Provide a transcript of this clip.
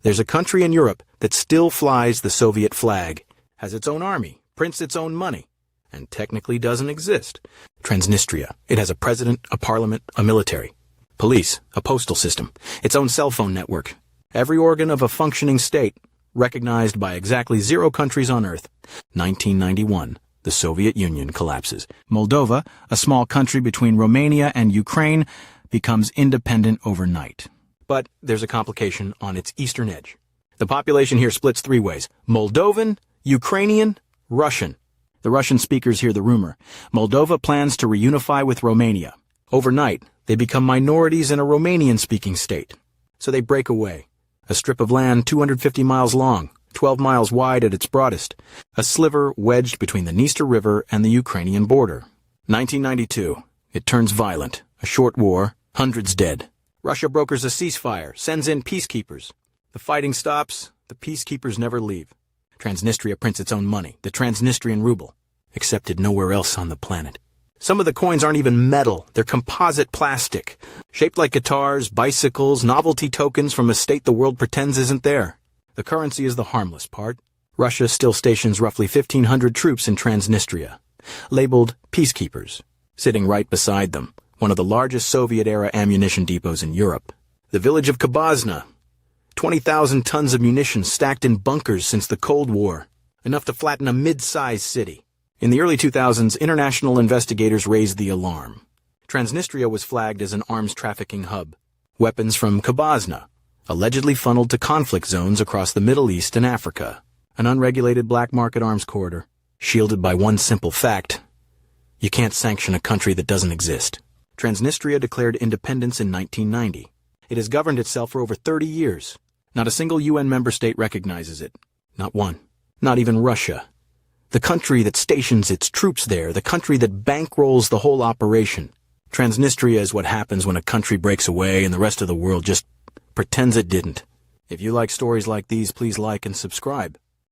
There's a country in Europe that still flies the Soviet flag, has its own army, prints its own money, and technically doesn't exist. Transnistria. It has a president, a parliament, a military, police, a postal system, its own cell phone network. Every organ of a functioning state, recognized by exactly 0 countries on Earth. 1991. The Soviet Union collapses. Moldova, a small country between Romania and Ukraine, becomes independent overnight. But there's a complication on its eastern edge. The population here splits 3 ways: Moldovan, Ukrainian, Russian. The Russian speakers hear the rumor. Moldova plans to reunify with Romania. Overnight, they become minorities in a Romanian-speaking state. So they break away. A strip of land 250 miles long, 12 miles wide at its broadest. A sliver wedged between the Dniester River and the Ukrainian border. 1992. It turns violent. A short war. Hundreds dead. Russia brokers a ceasefire, sends in peacekeepers. The fighting stops. The peacekeepers never leave. Transnistria prints its own money, the Transnistrian ruble, accepted nowhere else on the planet. Some of the coins aren't even metal, they're composite plastic, shaped like guitars, bicycles, novelty tokens from a state the world pretends isn't there. The currency is the harmless part. Russia still stations roughly 1,500 troops in Transnistria, labeled peacekeepers, sitting right beside them, one of the largest Soviet-era ammunition depots in Europe. The village of Kabazna, 20,000 tons of munitions stacked in bunkers since the Cold War, enough to flatten a mid-sized city. In the early 2000s, international investigators raised the alarm. Transnistria was flagged as an arms trafficking hub. Weapons from Kabazna, allegedly funneled to conflict zones across the Middle East and Africa. An unregulated black market arms corridor, shielded by one simple fact: you can't sanction a country that doesn't exist. Transnistria declared independence in 1990. It has governed itself for over 30 years. Not a single UN member state recognizes it. Not one. Not even Russia. The country that stations its troops there, the country that bankrolls the whole operation. Transnistria is what happens when a country breaks away and the rest of the world just pretends it didn't. If you like stories like these, please like and subscribe.